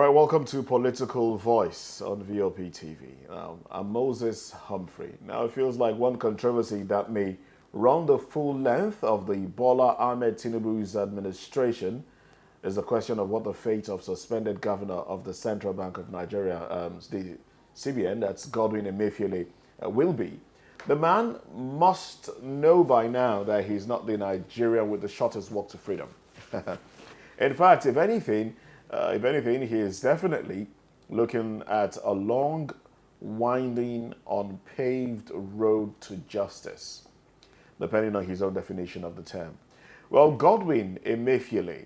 All right, welcome to Political Voice on VOP TV. I'm Moses Humphrey. Now, it feels like one controversy that may run the full length of the Bola Ahmed Tinubu's administration is the question of what the fate of suspended governor of the Central Bank of Nigeria, the CBN, that's Godwin Emefiele, will be. The man must know by now that he's not the Nigerian with the shortest walk to freedom. In fact, if anything, he is definitely looking at a long, winding, unpaved road to justice, depending on his own definition of the term. Well, Godwin Emefiele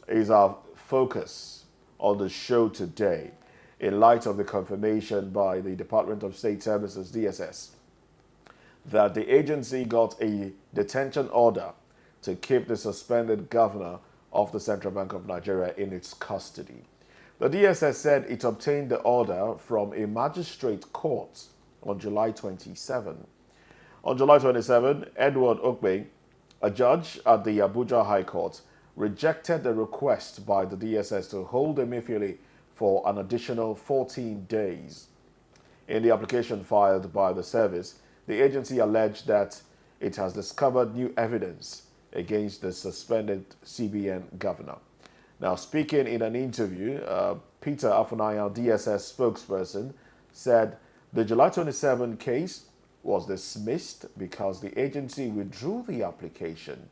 is our focus on the show today in light of the confirmation by the Department of State Services, DSS, that the agency got a detention order to keep the suspended governor of the Central Bank of Nigeria in its custody. The DSS said it obtained the order from a magistrate court on July 27. On July 27, Edward Okpe, a judge at the Abuja High Court, rejected the request by the DSS to hold Emefiele for an additional 14 days. In the application filed by the service, the agency alleged that it has discovered new evidence against the suspended CBN governor. Now, speaking in an interview, Peter Afunaya, DSS spokesperson, said the July 27 case was dismissed because the agency withdrew the application.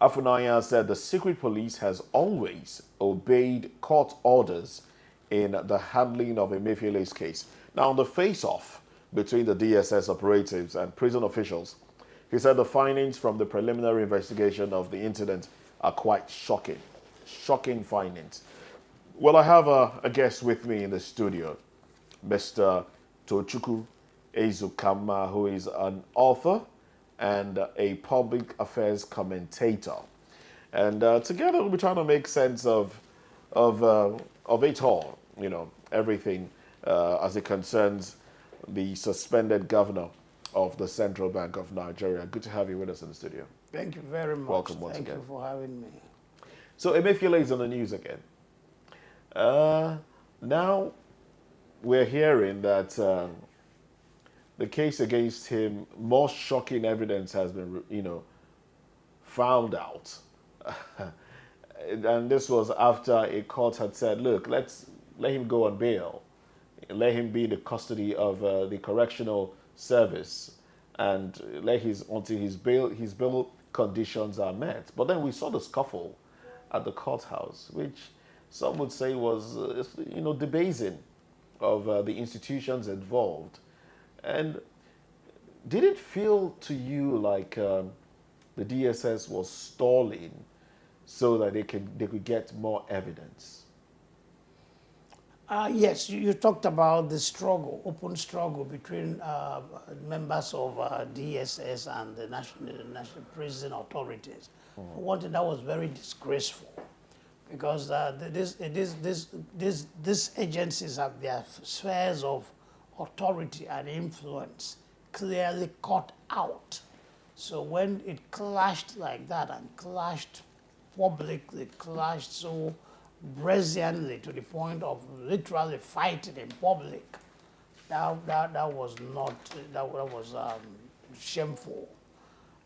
Afunaya said the secret police has always obeyed court orders in the handling of Emefiele's case. Now, on the face-off between the DSS operatives and prison officials, he said the findings from the preliminary investigation of the incident are quite shocking. Shocking findings. Well, I have a guest with me in the studio, Mr. Tochukwu Ezukama, who is an author and a public affairs commentator. And together we'll be trying to make sense of it all, you know, everything as it concerns the suspended governor of the Central Bank of Nigeria. Good to have you with us in the studio. Thank you very much. Welcome once again. Thank you for having me. So Emefiele is on the news again. Now we're hearing that the case against him, more shocking evidence has been, found out. And this was after a court had said, look, let him go on bail. Let him be in the custody of the correctional service and until his bail conditions are met. But then we saw the scuffle at the courthouse, which some would say was, debasing of the institutions involved. And did it feel to you like the DSS was stalling so that they could get more evidence? Yes, you talked about the struggle, open struggle between members of DSS and the national prison authorities. One thing that was very disgraceful, because these agencies have their spheres of authority and influence clearly cut out. So when it clashed like that and clashed publicly, clashed so brazenly to the point of literally fighting in public, that was shameful.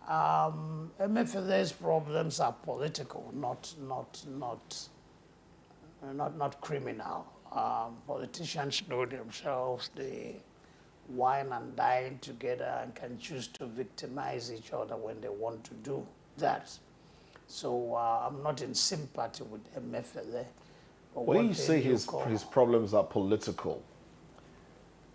Emefiele's problems are political, not criminal. Politicians know themselves. They wine and dine together and can choose to victimize each other when they want to do that. So I'm not in sympathy with Emefiele. When you say his problems are political,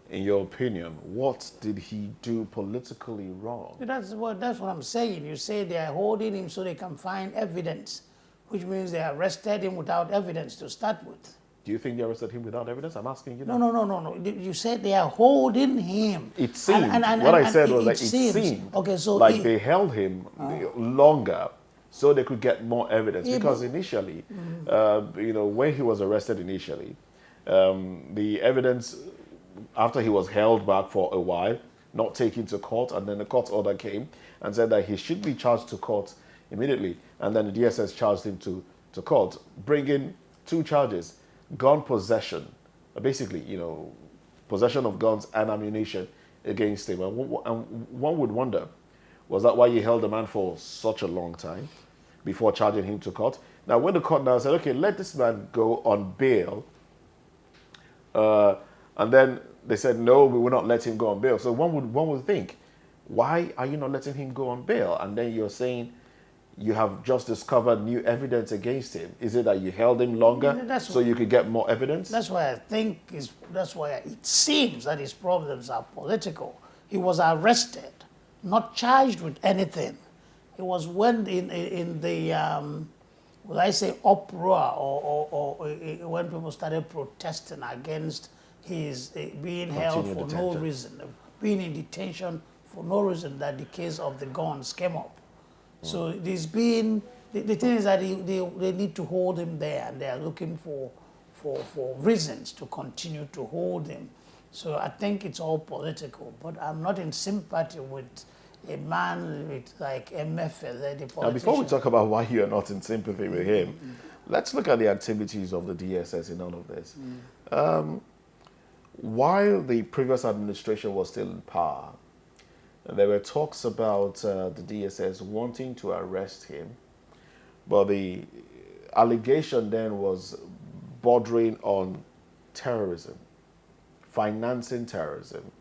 in your opinion, what did he do politically wrong? That's what I'm saying. You say they are holding him so they can find evidence, which means they arrested him without evidence to start with. Do you think they arrested him without evidence? I'm asking you. No. You said they are holding him. It seemed. What I said was that it seemed okay, so like they held him longer so they could get more evidence. Because initially, when he was arrested initially, the evidence, after he was held back for a while, not taken to court, and then the court order came and said that he should be charged to court immediately. And then the DSS charged him to court, bringing two charges: gun possession, basically, possession of guns and ammunition against him. And one would wonder, was that why you held the man for such a long time before charging him to court? Now, when the court now said, okay, let this man go on bail, and then they said, no, we will not let him go on bail. So one would think, why are you not letting him go on bail? And then you're saying you have just discovered new evidence against him. Is it that you held him longer so you could get more evidence? That's why I think, that's why it seems that his problems are political. He was arrested, not charged with anything. It was when in the, will I say uproar, or when people started protesting against his being held for no reason, being in detention for no reason, that the case of the guns came up. So there's been, the thing is that they need to hold him there, and they are looking for reasons to continue to hold him. So I think it's all political, but I'm not in sympathy with a man with like MFL, the politician. Now, before we talk about why you are not in sympathy with him, let's look at the activities of the DSS in all of this. While the previous administration was still in power, there were talks about the DSS wanting to arrest him, but the allegation then was bordering on terrorism, financing terrorism,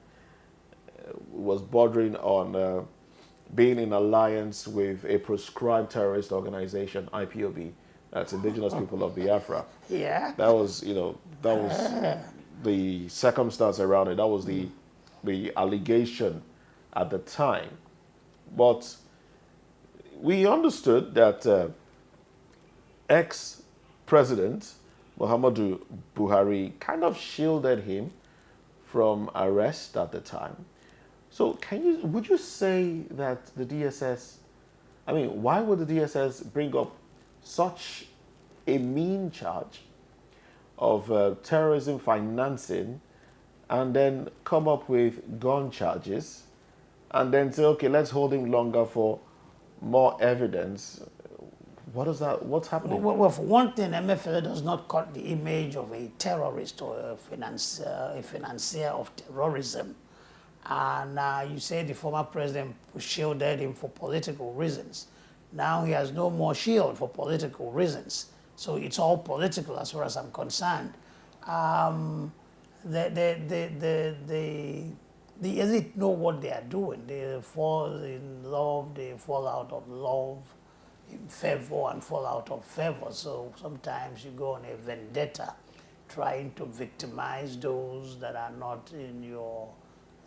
was bordering on being in alliance with a proscribed terrorist organization, IPOB, that's Indigenous People of Biafra. Yeah. That was, that was the circumstance around it. That was the allegation at the time. But we understood that ex-president Muhammadu Buhari kind of shielded him from arrest at the time. So would you say that the DSS, why would the DSS bring up such a mean charge of terrorism financing and then come up with gun charges and then say, okay, let's hold him longer for more evidence? What's happening? Well, for one thing, MFL does not cut the image of a terrorist or a financier of terrorism. And you say the former president shielded him for political reasons. Now he has no more shield for political reasons. So it's all political as far as I'm concerned. The elite know what they are doing. They fall in love, they fall out of love, in favor and fall out of favor. So sometimes you go on a vendetta trying to victimize those that are not in your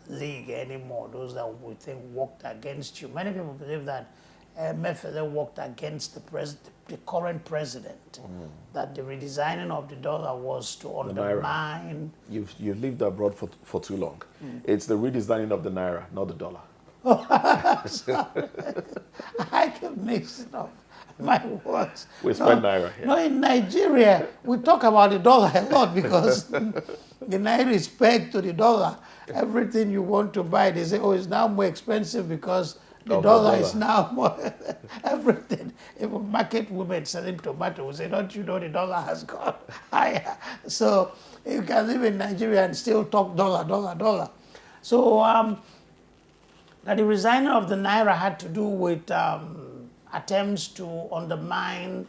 league anymore, those that we think worked against you. Many people believe that Mefele worked against the current president, that the redesigning of the dollar was to undermine. You've lived abroad for too long. It's the redesigning of the naira, not the dollar. I can mix it up. My words. We spend naira here. No, in Nigeria, we talk about the dollar a lot because the naira is pegged to the dollar. Everything you want to buy, they say, oh, it's now more expensive because the dollar is now more, everything. Even market women selling tomatoes say, don't you know the dollar has gone higher? So you can live in Nigeria and still talk dollar, dollar, dollar. So that the resigning of the naira had to do with attempts to undermine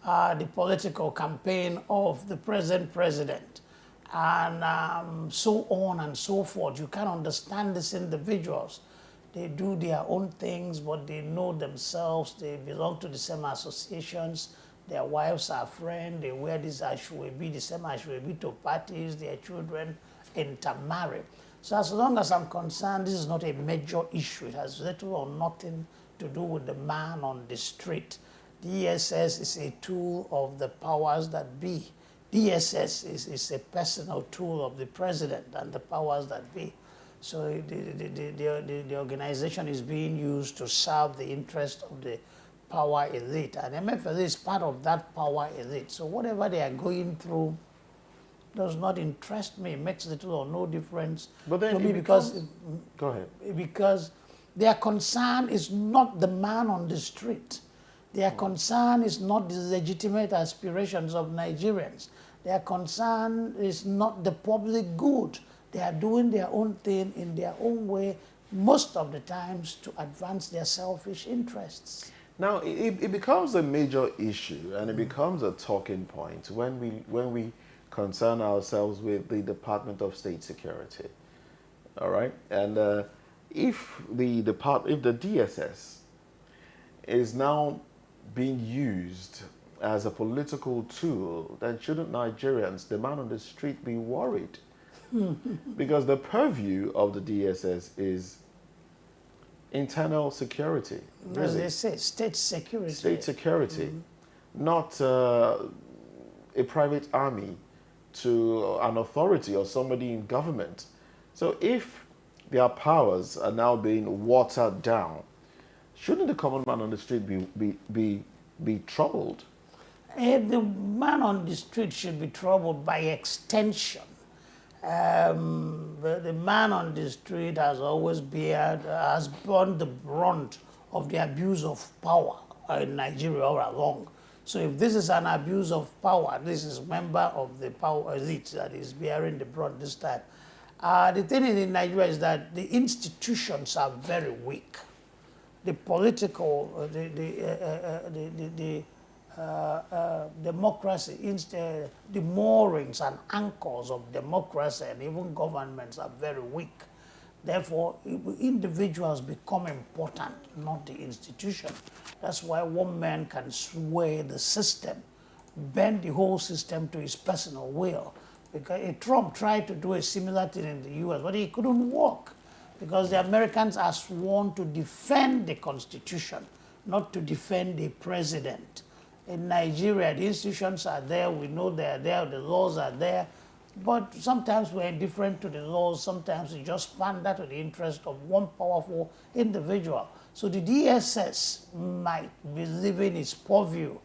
the political campaign of the present president. And so on and so forth. You can't understand these individuals. They do their own things, but they know themselves. They belong to the same associations. Their wives are friends. They wear this ashwebi, the same ashwebi to parties. Their children intermarry. So as long as I'm concerned, this is not a major issue. It has little or nothing to do with the man on the street. DSS is a tool of the powers that be. DSS is a personal tool of the president and the powers that be. So the organization is being used to serve the interest of the power elite. And MFL is part of that power elite. So whatever they are going through does not interest me. It makes little or no difference to me because, go ahead. Because their concern is not the man on the street. Their concern is not the legitimate aspirations of Nigerians. Their concern is not the public good. They are doing their own thing in their own way, most of the times to advance their selfish interests. Now, it becomes a major issue and it becomes a talking point when we concern ourselves with the Department of State Security. All right? And if the DSS is now being used as a political tool, then shouldn't Nigerians, the man on the street, be worried? Because the purview of the DSS is internal security. As they say, state security. State security, not a private army to an authority or somebody in government. So if their powers are now being watered down, shouldn't the common man on the street be troubled? The man on the street should be troubled by extension. The man on the street has always borne the brunt of the abuse of power in Nigeria all along. So if this is an abuse of power, this is a member of the power elite that is bearing the brunt this time. The thing in Nigeria is that the institutions are very weak. The political, democracy, the moorings and anchors of democracy and even governments are very weak. Therefore, individuals become important, not the institution. That's why one man can sway the system, bend the whole system to his personal will. Because Trump tried to do a similar thing in the US, but it couldn't work. Because the Americans are sworn to defend the Constitution, not to defend the president. In Nigeria, the institutions are there, we know they are there, the laws are there, but sometimes we're indifferent to the laws, sometimes we just pander to the interest of one powerful individual. So the DSS might be leaving its purview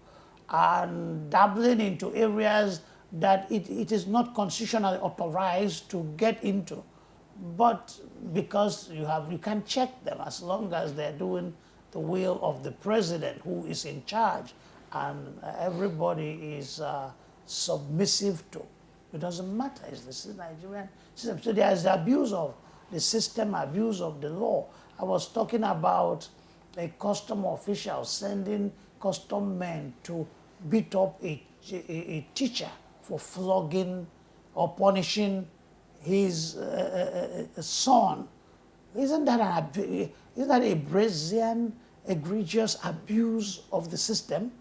and dabbling into areas that it is not constitutionally authorized to get into. But because you can check them as long as they're doing the will of the president who is in charge and everybody is submissive to. It doesn't matter. It's the Nigerian system. So there is the abuse of the system, abuse of the law. I was talking about a custom official sending custom men to beat up a teacher for flogging or punishing his son. Isn't that a brazen, egregious abuse of the system?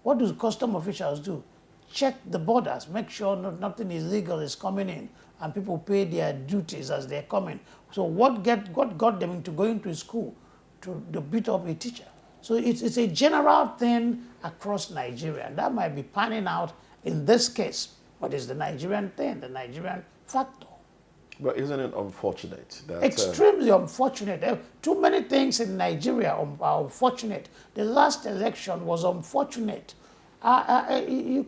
What do custom officials do? Check the borders, make sure nothing illegal is coming in, and people pay their duties as they're coming. So what got them into going to school to beat up a teacher? So it's a general thing across Nigeria, and that might be panning out in this case, but it's the Nigerian thing, the Nigerian factor. But isn't it unfortunate that... Extremely unfortunate. Too many things in Nigeria are unfortunate. The last election was unfortunate. You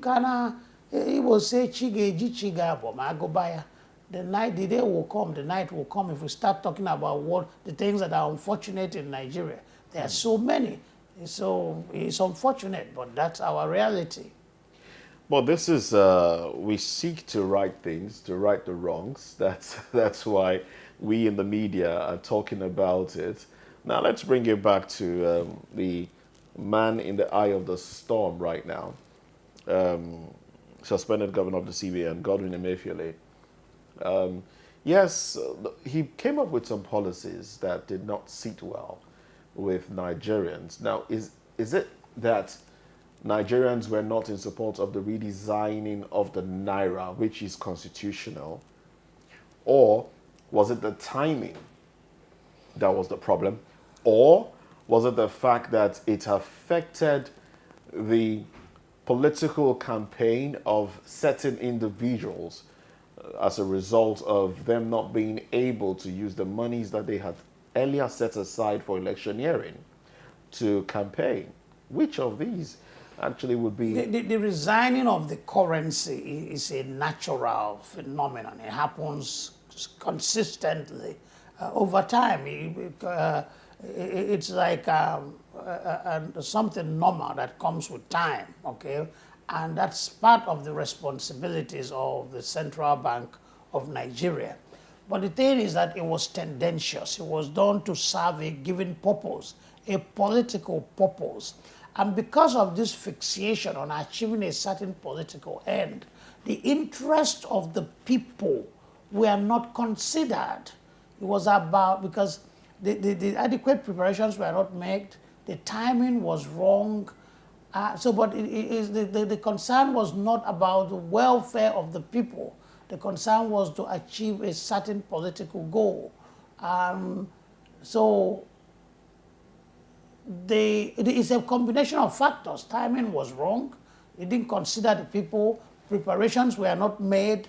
will say, Chigeji Chigabo, Magobaya. The day will come, the night will come if we start talking about the things that are unfortunate in Nigeria. There are so many. So it's unfortunate, but that's our reality. Well, this is, we seek to right things, to right the wrongs. That's why we in the media are talking about it. Now, let's bring it back to the man in the eye of the storm right now. Suspended governor of the CBN, Godwin Emefiele. Yes, he came up with some policies that did not sit well with Nigerians. Now, is it that Nigerians were not in support of the redesigning of the Naira, which is constitutional? Or was it the timing that was the problem? Or was it the fact that it affected the political campaign of certain individuals as a result of them not being able to use the monies that they had earlier set aside for electioneering to campaign? Which of these actually would be... The resigning of the currency is a natural phenomenon. It happens consistently over time. it's like something normal that comes with time, okay? And that's part of the responsibilities of the Central Bank of Nigeria. But the thing is that it was tendentious. It was done to serve a given purpose, a political purpose. And because of this fixation on achieving a certain political end, the interests of the people were not considered. It was about, because the adequate preparations were not made, the timing was wrong. But the concern was not about the welfare of the people. The concern was to achieve a certain political goal. So it's a combination of factors. Timing was wrong. It didn't consider the people. Preparations were not made.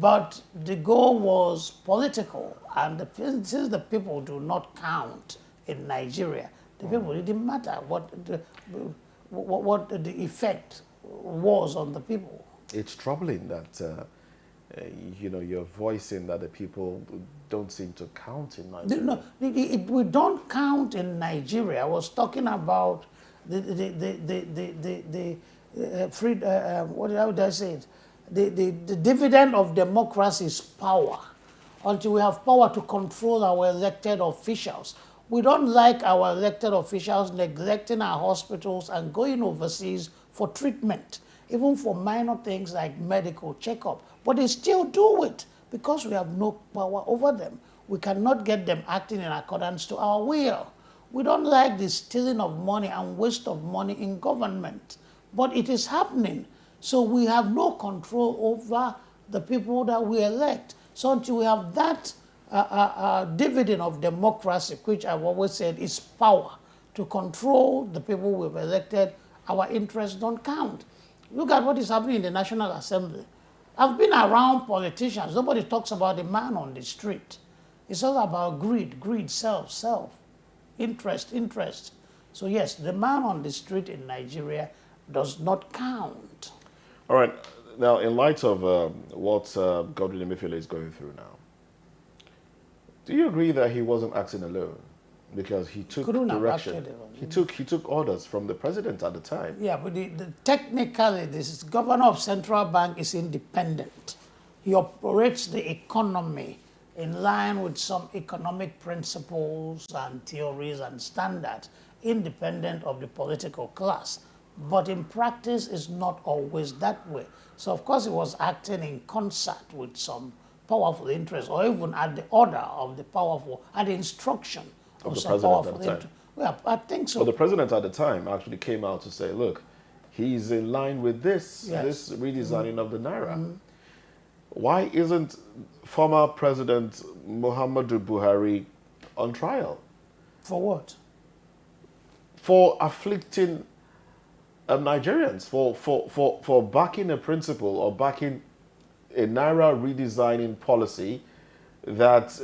But the goal was political. And since the people do not count in Nigeria, the people, it didn't matter what the effect was on the people. It's troubling that you're voicing that the people don't seem to count in Nigeria. No, we don't count in Nigeria. I was talking about what would I say it? The dividend of democracy is power. Until we have power to control our elected officials. We don't like our elected officials neglecting our hospitals and going overseas for treatment, even for minor things like medical checkup. But they still do it because we have no power over them. We cannot get them acting in accordance to our will. We don't like the stealing of money and waste of money in government. But it is happening. So we have no control over the people that we elect. So until we have that dividend of democracy, which I've always said is power, to control the people we've elected, our interests don't count. Look at what is happening in the National Assembly. I've been around politicians. Nobody talks about the man on the street. It's all about greed, self, interest. So yes, the man on the street in Nigeria does not count. All right. Now, in light of what Godwin Emefiele is going through now, do you agree that he wasn't acting alone? Because he took direction. He took orders from the president at the time. Yeah, but technically, this governor of Central Bank is independent. He operates the economy in line with some economic principles and theories and standards, independent of the political class. But in practice, it's not always that way. So, of course, he was acting in concert with some powerful interests, or even at the order of the powerful, at the instruction of the some president powerful at the time. interest. Yeah, I think so. But the president at the time actually came out to say, look, he's in line with this redesigning of the Naira. Why isn't former President Muhammadu Buhari on trial? For what? For afflicting Nigerians, for backing a principle or backing a Naira redesigning policy that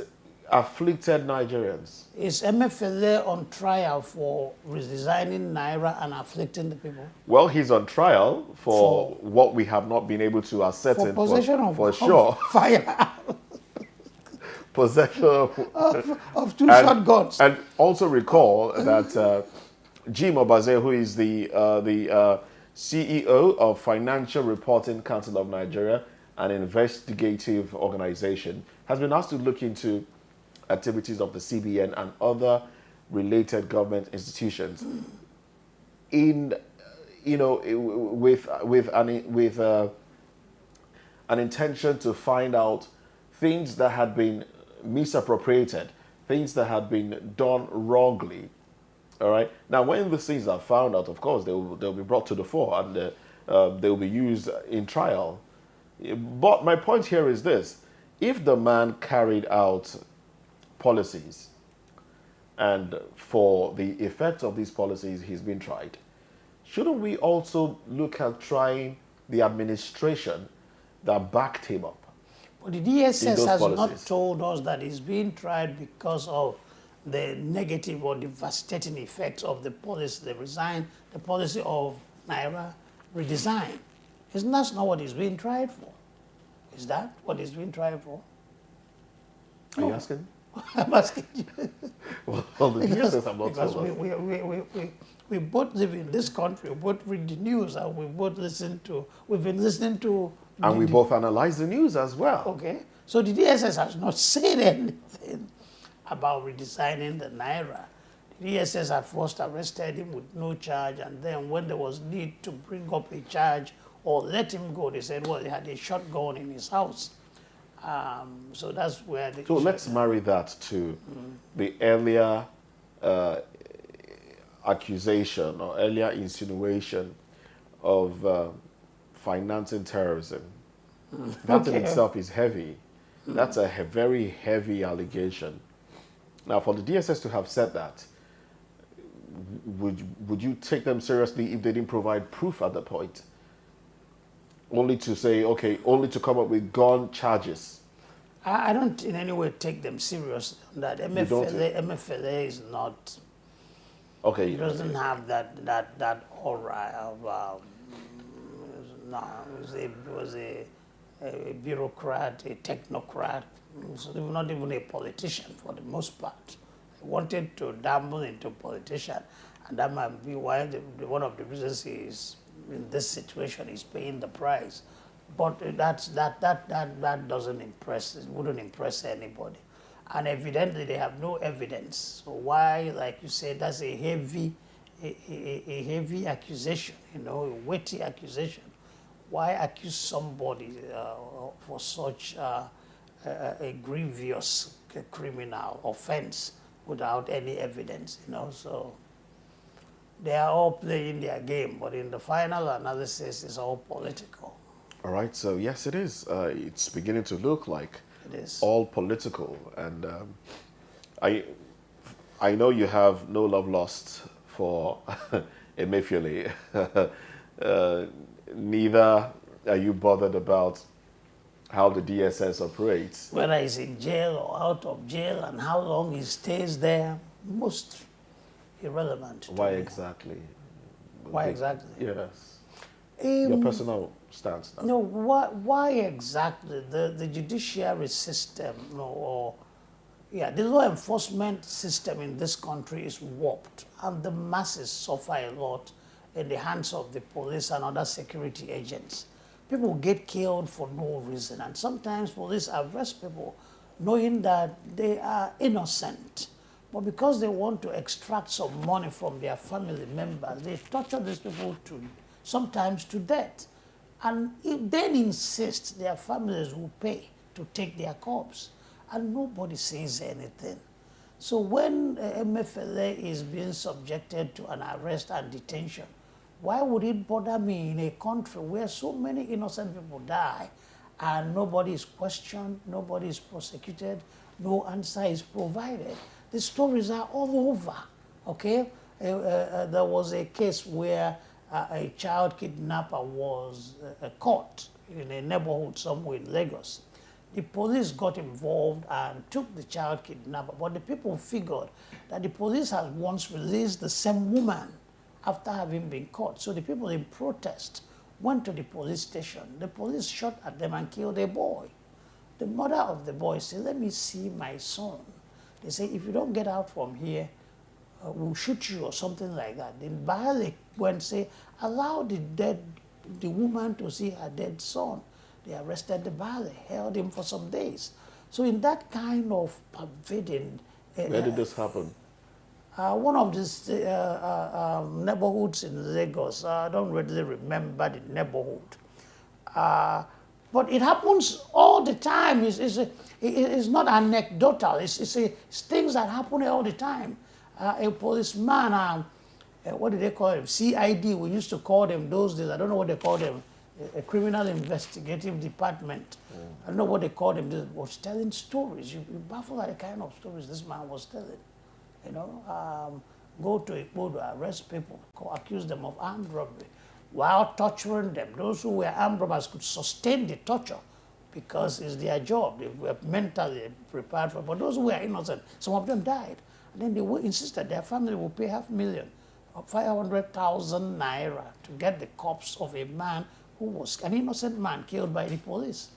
afflicted Nigerians. Is Emefiele on trial for redesigning Naira and afflicting the people? Well, he's on trial for what we have not been able to ascertain for possession for sure. Fire. Possession of two shotguns. And also recall that Jim Obaze, who is the CEO of Financial Reporting Council of Nigeria, an investigative organization, has been asked to look into activities of the CBN and other related government institutions in, with an intention to find out things that had been misappropriated, things that had been done wrongly. All right. Now, when these things are found out, of course, they'll be brought to the fore and they will be used in trial. But my point here is this: if the man carried out policies, and for the effect of these policies, he's been tried, shouldn't we also look at trying the administration that backed him up? But the DSS has policies? not told us that he's being tried because of the negative or devastating effects of the policy, the policy of Naira redesign. Isn't that not what he's being tried for? Is that what he's being tried for? Are you asking? I'm asking you. Well, the DSS have not Because told us. we both live in this country, we both read the news, and we've been listening to. And we both analyze the news as well. Okay, so the DSS has not said anything about redesigning the Naira. The DSS at first arrested him with no charge, and then when there was need to bring up a charge or let him go, they said, well, he had a shotgun in his house. So that's where the So let's marry that to the earlier accusation or earlier insinuation of financing terrorism. That in Okay. itself is heavy. That's a very heavy allegation. Now, for the DSS to have said that, would you take them seriously if they didn't provide proof at the point? Only to say, okay, only to come up with gun charges. I don't in any way take them seriously on that. You don't? MFLA is not, Okay. it doesn't have that aura of, no, it was a bureaucrat, a technocrat, so not even a politician for the most part. He wanted to dabble into politician, and that might be why one of the reasons he is in this situation is paying the price. But that doesn't impress, it wouldn't impress anybody. And evidently they have no evidence. So why, like you said, that's a heavy accusation, a weighty accusation. Why accuse somebody for such a grievous criminal offense without any evidence, So they are all playing their game, but in the final analysis, it's all political. All right, so yes, it is. It's beginning to look like It is. all political. And I know you have no love lost for Emefiele. Neither are you bothered about how the DSS operates. Whether he's in jail or out of jail and how long he stays there, most irrelevant. to Why me. exactly? Why exactly? Yes. Your Um, personal stance now. No, why exactly? The judiciary system, the law enforcement system in this country is warped, and the masses suffer a lot in the hands of the police and other security agents. People get killed for no reason, and sometimes police arrest people knowing that they are innocent. But because they want to extract some money from their family members, they torture these people sometimes to death. And then insist their families will pay to take their corpse. And nobody says anything. So when MFLA is being subjected to an arrest and detention, why would it bother me in a country where so many innocent people die and nobody is questioned, nobody is prosecuted, no answer is provided? The stories are all over, okay? There was a case where a child kidnapper was caught in a neighborhood somewhere in Lagos. The police got involved and took the child kidnapper, but the people figured that the police had once released the same woman after having been caught. So the people in protest went to the police station. The police shot at them and killed a boy. The mother of the boy said, "Let me see my son." They say, "If you don't get out from here, we'll shoot you," or something like that. Then Baale went and say, "Allow the woman to see her dead son." They arrested the Baale, held him for some days. So in that kind of pervading... Where did this happen? One of these neighborhoods in Lagos. I don't really remember the neighborhood. But it happens all the time. It's not anecdotal. It's things that happen all the time. A policeman, what did they call him? CID, we used to call them those days. I don't know what they call them. A criminal investigative department. I don't know what they called him. They was telling stories. You baffle at the kind of stories this man was telling. Go to Igbo to arrest people, accuse them of armed robbery, while torturing them. Those who were armed robbers could sustain the torture because it's their job. They were mentally prepared for it. But those who were innocent, some of them died. And then they insisted their family would pay $500,000 or 500,000 naira to get the corpse of a man who was an innocent man killed by the police.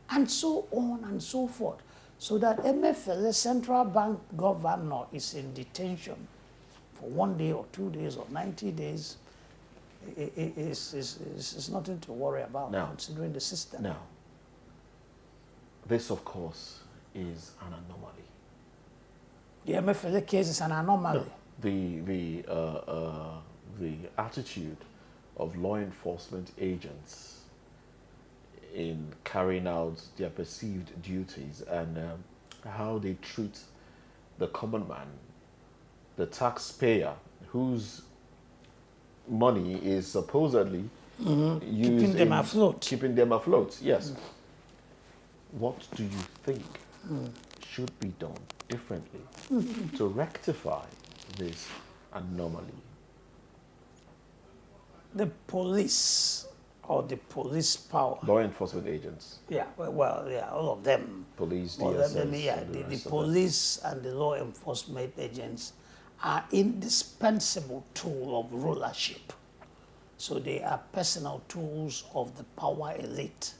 And so on and so forth. So that MFL, the central bank governor, is in detention for 1 day or 2 days or 90 days, is nothing to worry about, Now, considering the system. Now, this, of course, is an anomaly. The MFL case is an anomaly. The attitude of law enforcement agents in carrying out their perceived duties and how they treat the common man, the taxpayer, whose money is supposedly used Keeping them afloat. Keeping them afloat, yes. What do you think should be done differently to rectify this anomaly? The police, or the police power. Law enforcement agents. Yeah, well, yeah, all of them. Police, All DSS. of them, yeah, the police and the law enforcement agents are indispensable tool of rulership. So they are personal tools of the power elite.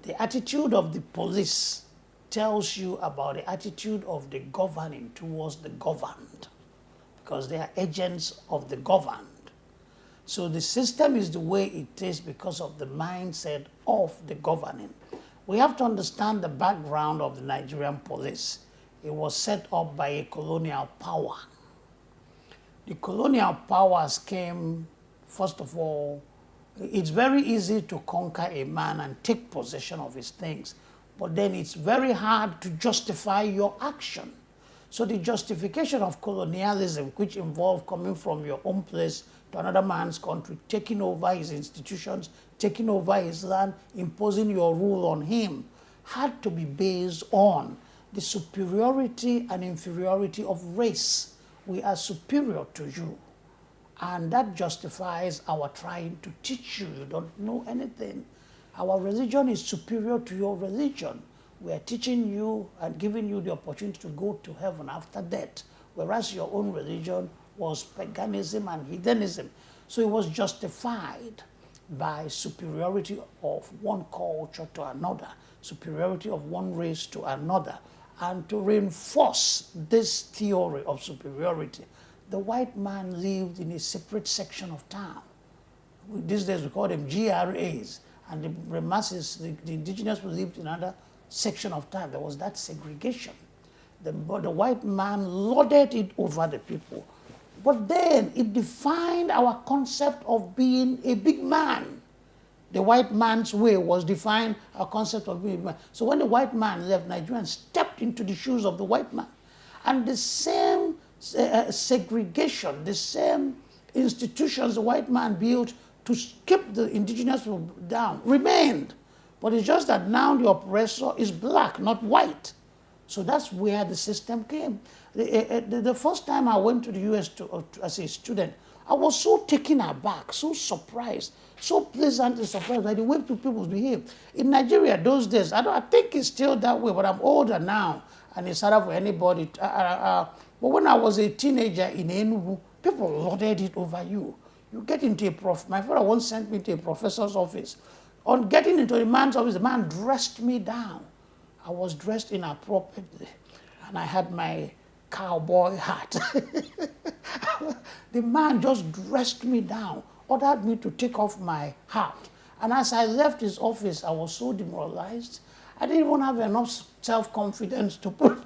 The attitude of the police tells you about the attitude of the governing towards the governed, because they are agents of the governed. So the system is the way it is because of the mindset of the governing. We have to understand the background of the Nigerian police. It was set up by a colonial power. The colonial powers came, first of all, it's very easy to conquer a man and take possession of his things, but then it's very hard to justify your action. So the justification of colonialism, which involved coming from your own place to another man's country, taking over his institutions, taking over his land, imposing your rule on him, had to be based on the superiority and inferiority of race. We are superior to you. And that justifies our trying to teach you. You don't know anything. Our religion is superior to your religion. We are teaching you and giving you the opportunity to go to heaven after death, whereas your own religion was paganism and heathenism. So it was justified by superiority of one culture to another, superiority of one race to another. And to reinforce this theory of superiority, the white man lived in a separate section of town. These days we call them GRAs, and the masses, the indigenous people lived in another section of town. There was that segregation. But the white man lorded it over the people. But then it defined our concept of being a big man. The white man's way was defined our concept of being a big man. So when the white man left, Nigerians stepped into the shoes of the white man. And the same segregation, the same institutions the white man built to keep the indigenous people down remained. But it's just that now the oppressor is black, not white. So that's where the system came. The first time I went to the US as a student, I was so taken aback, so surprised, so pleasantly surprised by the way people behave. In Nigeria those days, I think it's still that way, but I'm older now, and it's harder for anybody. But when I was a teenager in Enugu, people lorded it over you. You get into my father once sent me to a professor's office. On getting into the man's office, the man dressed me down. I was dressed inappropriately, and I had my cowboy hat. The man just dressed me down, ordered me to take off my hat. And as I left his office, I was so demoralized. I didn't even have enough self-confidence to put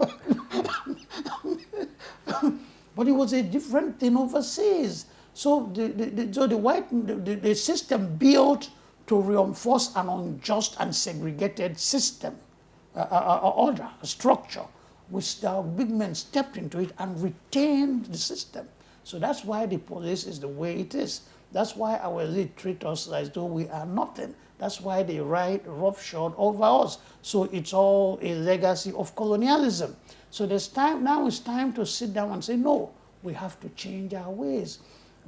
but it was a different thing overseas. So the system built to reinforce an unjust and segregated system, order, a structure, which the big men stepped into it and retained the system. So that's why the police is the way it is. That's why our elite treat us as though we are nothing. That's why they ride roughshod over us. So it's all a legacy of colonialism. So now it's time to sit down and say, no, we have to change our ways.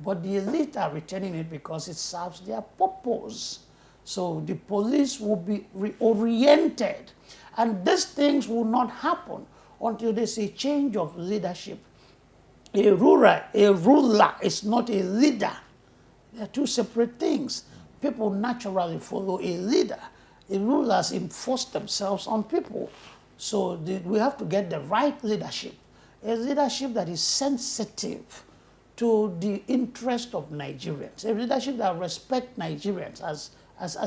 But the elite are retaining it because it serves their purpose. So the police will be reoriented. And these things will not happen until there's a change of leadership. A ruler is not a leader. They are two separate things. People naturally follow a leader. The rulers enforce themselves on people. So we have to get the right leadership, a leadership that is sensitive to the interest of Nigerians, a leadership that respects Nigerians as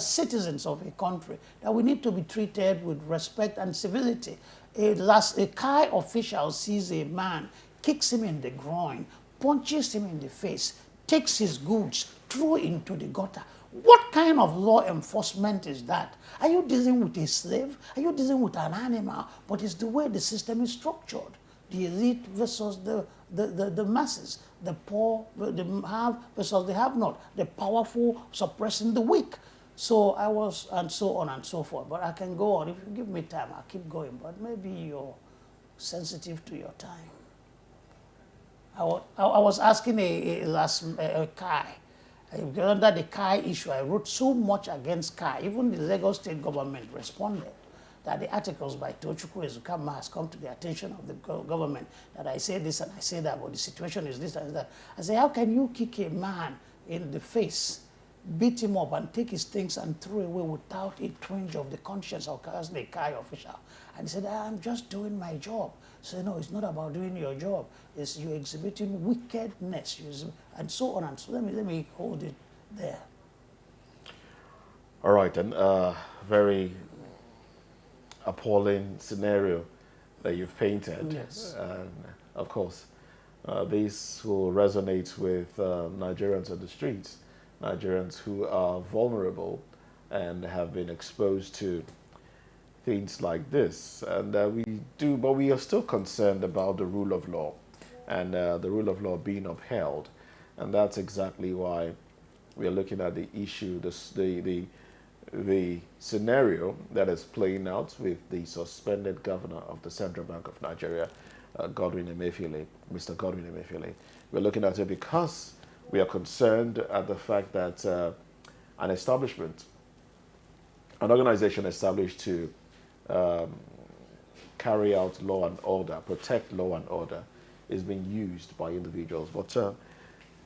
citizens of a country, that we need to be treated with respect and civility. A Kai official sees a man, kicks him in the groin, punches him in the face, takes his goods, throw into the gutter. What kind of law enforcement is that? Are you dealing with a slave? Are you dealing with an animal? But it's the way the system is structured. The elite versus the masses, the poor, the have versus the have not, the powerful suppressing the weak. So I was, and so on and so forth. But I can go on. If you give me time, I'll keep going. But maybe you're sensitive to your time. I was asking a Kai. Under the Kai issue, I wrote so much against Kai. Even the Lagos state government responded that the articles by Tochukwu Ezukama has come to the attention of the government, that I say this and I say that, but the situation is this and that. I say, how can you kick a man in the face, beat him up and take his things and throw away without a twinge of the conscience of the Kai official? And he said, I'm just doing my job. So, no, it's not about doing your job. It's you exhibiting wickedness, and so on and so. Let me hold it there. All right, and very appalling scenario that you've painted. Yes. And of course, this will resonate with Nigerians on the streets, Nigerians who are vulnerable and have been exposed to things like this. And but we are still concerned about the rule of law and the rule of law being upheld. And that's exactly why we are looking at the issue, the scenario that is playing out with the suspended governor of the Central Bank of Nigeria, Godwin Emefiele, Mr. Godwin Emefiele. We're looking at it because we are concerned at the fact that an organization established to carry out law and order, protect law and order, is being used by individuals. But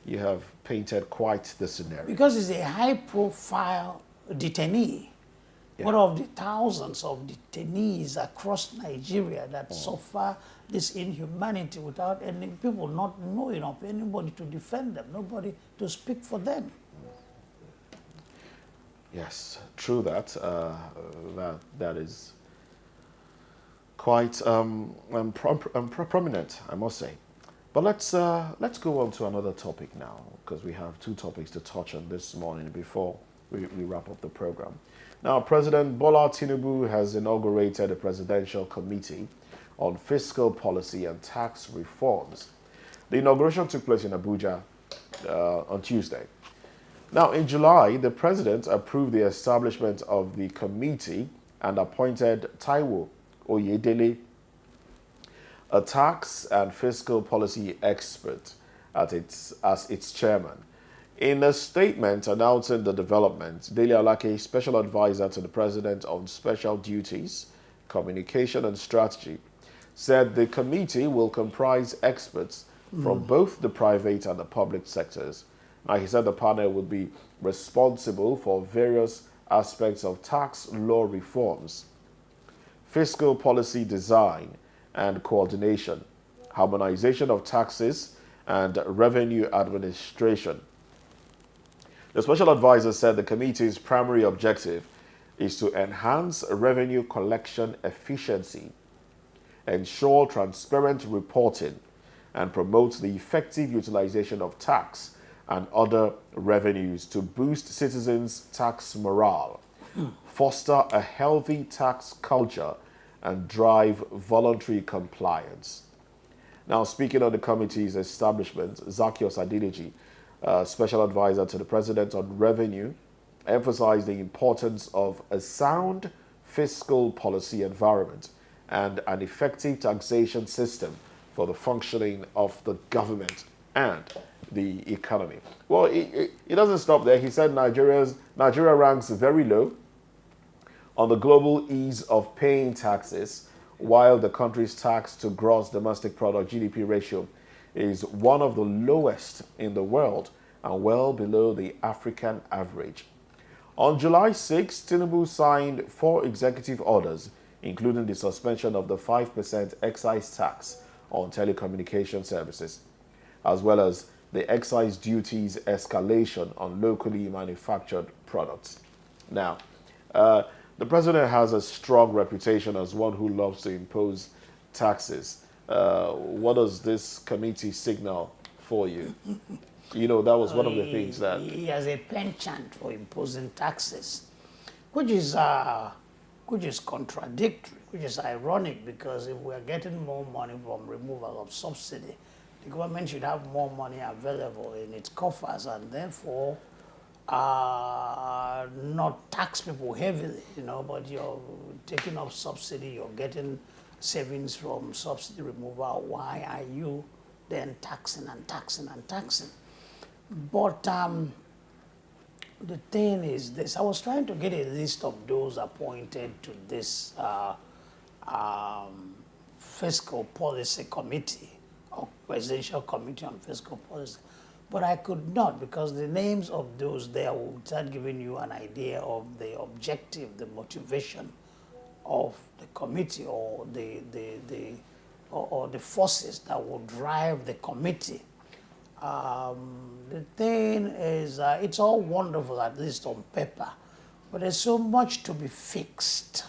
you have painted quite the scenario. Because it's a high-profile detainee. Yeah. One of the thousands of detainees across Nigeria that suffer this inhumanity without any people not knowing of anybody to defend them, nobody to speak for them. Yes, true that. That is quite prominent, I must say. But let's go on to another topic now, because we have two topics to touch on this morning before we wrap up the program. Now, President Bola Tinubu has inaugurated a presidential committee on fiscal policy and tax reforms. The inauguration took place in Abuja on Tuesday. Now, in July, the president approved the establishment of the committee and appointed Taiwo Oyedele, a tax and fiscal policy expert, as its chairman. In a statement announcing the development, Dele Alake, special advisor to the president on special duties, communication and strategy, said the committee will comprise experts from both the private and the public sectors. Now, he said the panel would be responsible for various aspects of tax law reforms, fiscal policy design and coordination, harmonization of taxes, and revenue administration. The special advisor said the committee's primary objective is to enhance revenue collection efficiency, ensure transparent reporting, and promote the effective utilization of tax and other revenues to boost citizens' tax morale, foster a healthy tax culture, and drive voluntary compliance. Now, speaking of the committee's establishment, Zaccheaus Adeliji, special advisor to the president on revenue, emphasized the importance of a sound fiscal policy environment and an effective taxation system for the functioning of the government and the economy. Well, it doesn't stop there. He said Nigeria ranks very low on the global ease of paying taxes, while the country's tax to gross domestic product (GDP) ratio is one of the lowest in the world and well below the African average. On July 6, Tinubu signed 4 executive orders including the suspension of the 5% excise tax on telecommunication services, as well as the excise duties escalation on locally manufactured products. Now, the president has a strong reputation as one who loves to impose taxes. What does this committee signal for you? You know, that was one of the things that... He has a penchant for imposing taxes, which is contradictory, which is ironic, because if we're getting more money from removal of subsidy, the government should have more money available in its coffers and therefore not tax people heavily, you know, but you're taking off subsidy, you're getting savings from subsidy removal. Why are you then taxing and taxing and taxing? But the thing is this, I was trying to get a list of those appointed to this fiscal policy committee, or presidential committee on fiscal policy, but I could not, because the names of those there will start giving you an idea of the objective, the motivation of the committee, or the forces that will drive the committee. The thing is, it's all wonderful, at least on paper, but there's so much to be fixed.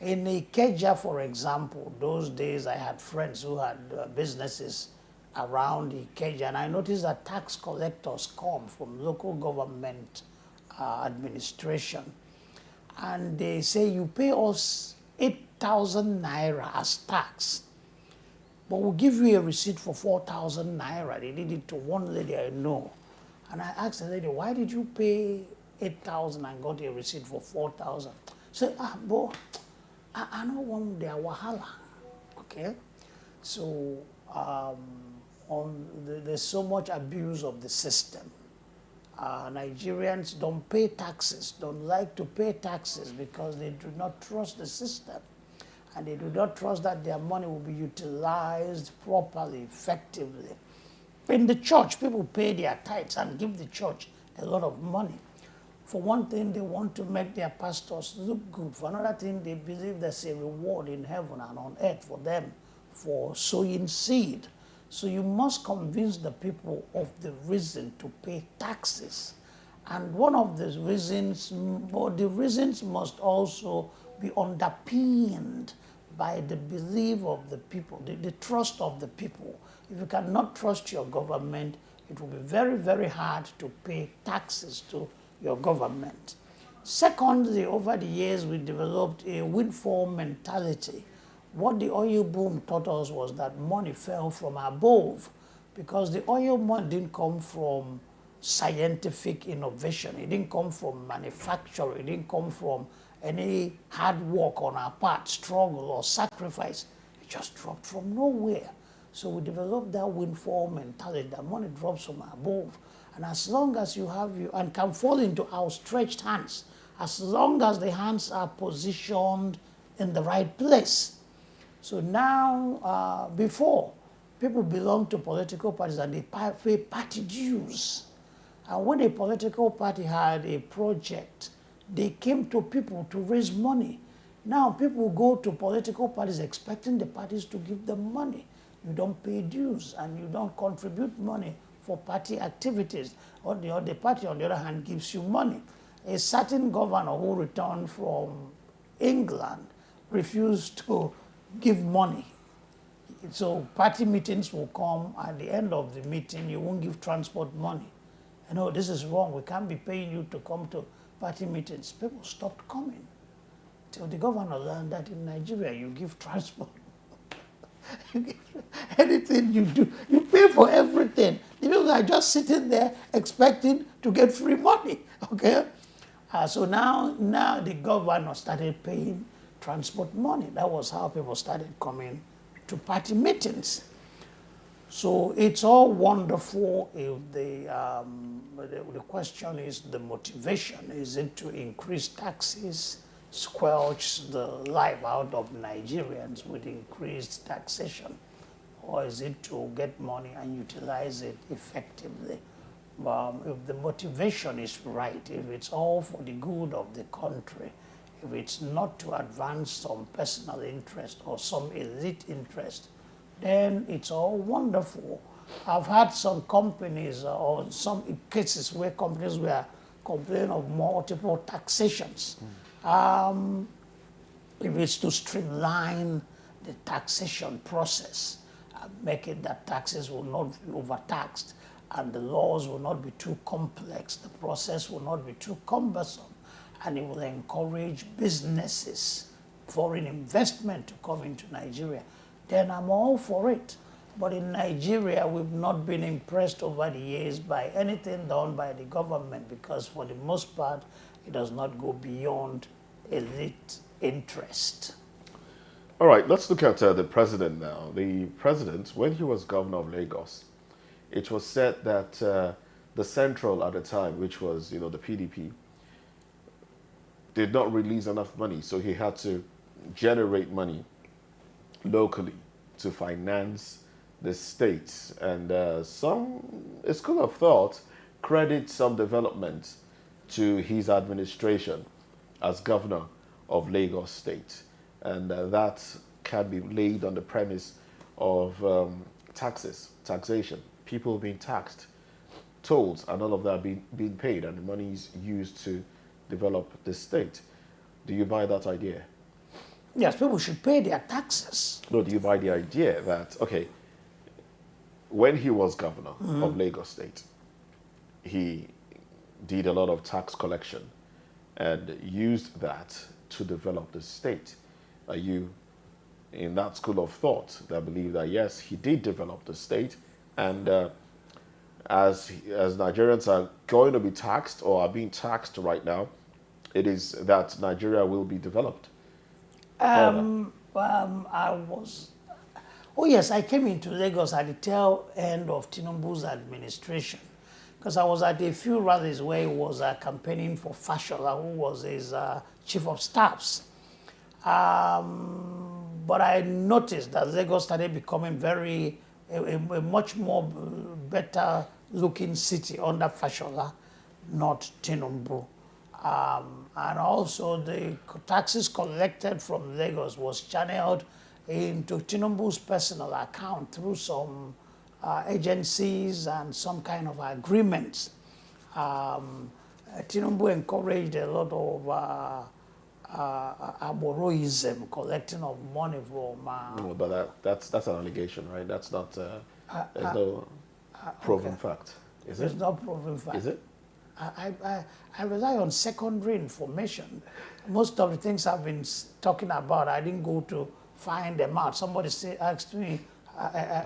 In Ikeja, for example, those days I had friends who had businesses around Ikeja, and I noticed that tax collectors come from local government administration, and they say, you pay us 8,000 naira as tax, but we'll give you a receipt for 4,000 naira. They did it to one lady I know. And I asked the lady, why did you pay 8,000 and got a receipt for 4,000? She said, boy, I don't want their wahala, okay? So there's so much abuse of the system. Nigerians don't pay taxes, don't like to pay taxes, because they do not trust the system. And they do not trust that their money will be utilized properly, effectively. In the church, people pay their tithes and give the church a lot of money. For one thing, they want to make their pastors look good. For another thing, they believe there's a reward in heaven and on earth for them for sowing seed. So you must convince the people of the reason to pay taxes. And one of the reasons, but the reasons must also be underpinned by the belief of the people, the trust of the people. If you cannot trust your government, it will be very, very hard to pay taxes to your government. Secondly, over the years, we developed a windfall mentality. What the oil boom taught us was that money fell from above, because the oil money didn't come from scientific innovation. It didn't come from manufacturing. It didn't come from any hard work on our part, struggle or sacrifice. It just dropped from nowhere. So we developed that windfall mentality, that money drops from above. And as long as you have and can fall into outstretched hands, as long as the hands are positioned in the right place. So now, before, people belong to political parties and they pay party dues. And when a political party had a project, they came to people to raise money. Now people go to political parties expecting the parties to give them money. You don't pay dues and you don't contribute money for party activities. Or the party, on the other hand, gives you money. A certain governor who returned from England refused to give money. So party meetings will come, at the end of the meeting, you won't give transport money. You know, this is wrong. We can't be paying you to come to party meetings. People stopped coming till the governor learned that in Nigeria you give transport. You give anything you do, you pay for everything. The people are just sitting there expecting to get free money. Okay, so now the governor started paying transport money. That was how people started coming to party meetings. So it's all wonderful if the question is the motivation. Is it to increase taxes, squelch the life out of Nigerians with increased taxation? Or is it to get money and utilize it effectively? If the motivation is right, if it's all for the good of the country, if it's not to advance some personal interest or some elite interest, then it's all wonderful. I've had some companies or some cases where companies were complaining of multiple taxations. If it's to streamline the taxation process, make it that taxes will not be overtaxed and the laws will not be too complex, the process will not be too cumbersome, and it will encourage businesses, foreign investment to come into Nigeria, then I'm all for it. But in Nigeria, we've not been impressed over the years by anything done by the government because for the most part, it does not go beyond elite interest. All right, let's look at the president now. The president, when he was governor of Lagos, it was said that the Central at the time, which was, the PDP, did not release enough money, so he had to generate money locally to finance the state. And a school of thought credits some development to his administration as governor of Lagos State. And that can be laid on the premise of taxation, people being taxed, tolls, and all of that being paid, and the money is used to develop the state. Do you buy that idea? Yes, people should pay their taxes. No, do you buy the idea that, okay, when he was governor of Lagos State, he did a lot of tax collection and used that to develop the state? Are you in that school of thought that believe that, yes, he did develop the state, and as Nigerians are going to be taxed or are being taxed right now, it is that Nigeria will be developed? Oh yes, I came into Lagos at the tail end of Tinubu's administration because I was at a few rallies where he was campaigning for Fashola, who was his chief of staffs. But I noticed that Lagos started becoming a much more better looking city under Fashola, not Tinubu. And also the taxes collected from Lagos was channeled into Tinubu's personal account through some agencies and some kind of agreements. Tinubu encouraged a lot of arboroism, collecting of money from... No, but that's an allegation, right? That's not, there's no proven fact. Is it? It's not proven fact. Is it? I rely on secondary information. Most of the things I've been talking about, I didn't go to find them out. Somebody asked me...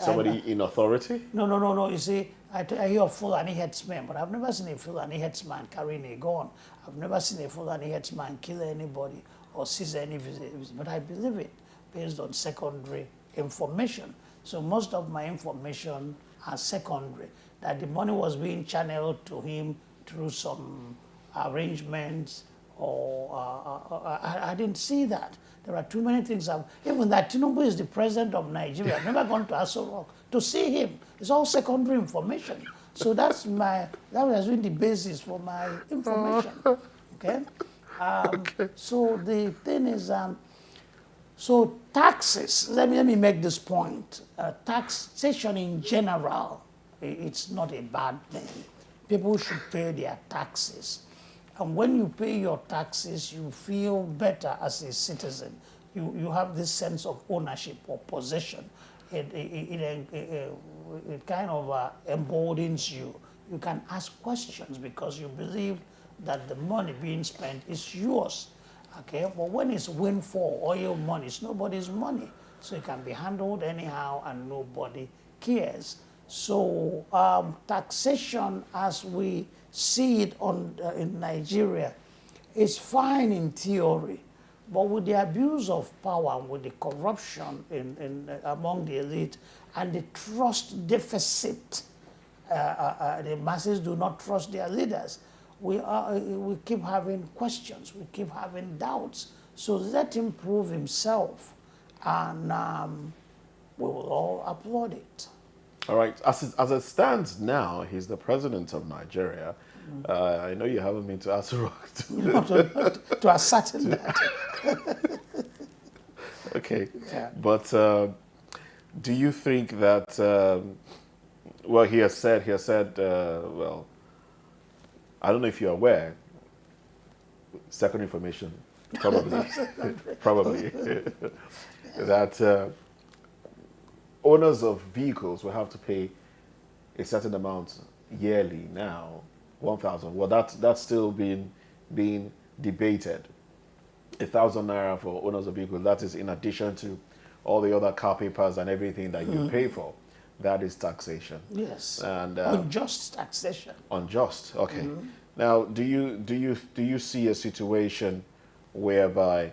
Somebody in authority? No. You see, I hear of Fulani headsmen, but I've never seen a Fulani headsman carrying a gun. I've never seen a Fulani headsman kill anybody or seize any visitors, but I believe it based on secondary information. So most of my information are secondary, that the money was being channeled to him through some arrangements, or I didn't see that. There are too many things. Even that Tinubu is the president of Nigeria. I've never gone to Aso Rock to see him. It's all secondary information. So that has been the basis for my information. Okay? Okay. So the thing is, so taxes, let me make this point. Taxation in general, it's not a bad thing. People should pay their taxes. And when you pay your taxes, you feel better as a citizen. You have this sense of ownership or possession. It kind of emboldens you. You can ask questions because you believe that the money being spent is yours. Okay, but when it's windfall, oil money, it's nobody's money. So it can be handled anyhow and nobody cares. So taxation as we see it in Nigeria is fine in theory, but with the abuse of power and with the corruption among the elite and the trust deficit, the masses do not trust their leaders. We keep having questions, we keep having doubts. So let him prove himself, and we will all applaud it. All right. As it stands now, he's the president of Nigeria. I know you haven't been to Aso Rock. To ascertain that. Okay. Yeah. But do you think that, well, he has said, well, I don't know if you're aware, second information, probably, probably, that owners of vehicles will have to pay a certain amount yearly now, 1,000. Well, that's still being debated. 1,000 naira for owners of vehicles. That is in addition to all the other car papers and everything that you pay for. That is taxation. Yes. And Unjust taxation. unjust. Okay. Now, do you see a situation whereby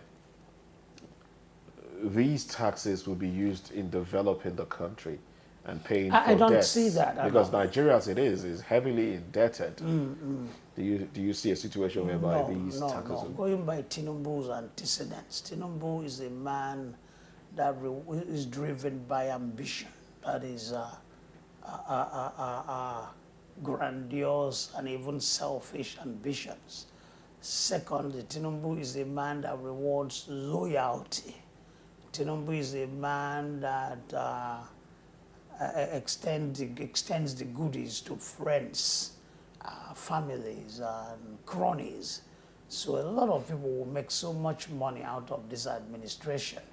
these taxes will be used in developing the country and paying for I don't debts? see that. Because Nigeria, as it is heavily indebted. Do you see a situation whereby these taxes No. Going by Tinubu's antecedents, Tinubu is a man that is driven by ambition. That is grandiose and even selfish ambitions. Secondly, Tinubu is a man that rewards loyalty. Tinubu is a man that extends the goodies to friends, families, and cronies. So a lot of people will make so much money out of this administration.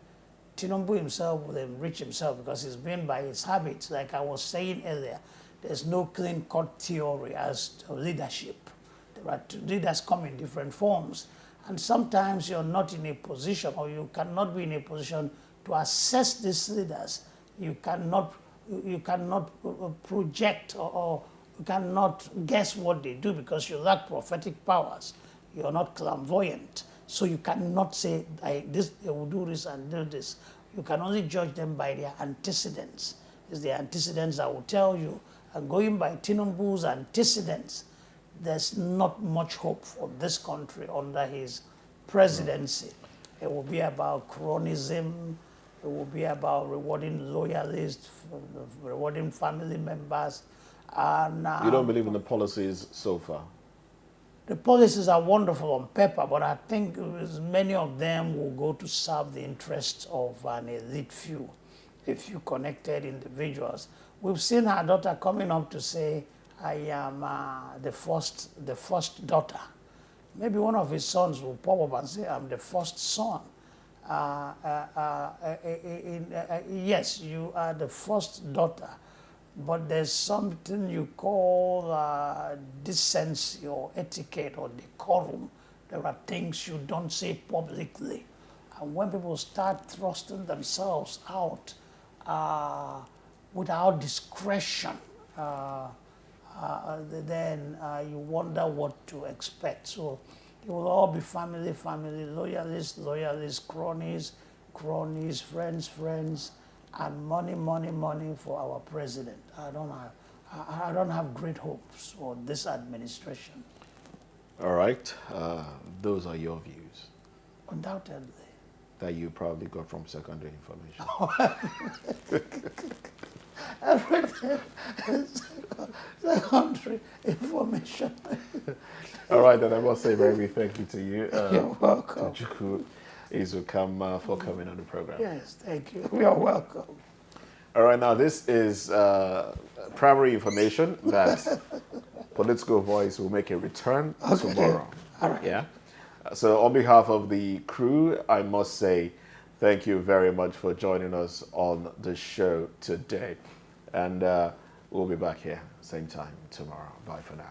Tinubu himself will enrich himself because he's been by his habits. Like I was saying earlier, there's no clean-cut theory as to leadership. There are leaders come in different forms. And sometimes you're not in a position, or you cannot be in a position to assess these leaders. You cannot project or you cannot guess what they do because you lack prophetic powers. You're not clairvoyant. So you cannot say, they will do this and do this. You can only judge them by their antecedents. It's the antecedents that will tell you. And going by Tinubu's antecedents, there's not much hope for this country under his presidency. It will be about cronyism. It will be about rewarding loyalists, rewarding family members. And You don't believe in the policies so far? the policies are wonderful on paper, but I think many of them will go to serve the interests of an elite few, a few connected individuals. We've seen her daughter coming up to say, I am the first daughter. Maybe one of his sons will pop up and say, I'm the first son. Yes, you are the first daughter, but there's something you call decency or etiquette or decorum. There are things you don't say publicly. And when people start thrusting themselves out without discretion, then you wonder what to expect. So it will all be family, loyalists, cronies, friends, and money for our president. I don't have great hopes for this administration. All right. Those are your views. Undoubtedly. That you probably got from secondary information. Everything is secondary information. All right, then I must say very big thank you to you. You're welcome. Juku Izukam for coming on the program. Yes, thank you. You're welcome. All right, now this is primary information that Political Voice will make a return tomorrow. All right. Yeah. So on behalf of the crew, I must say thank you very much for joining us on the show today. And we'll be back here same time tomorrow. Bye for now.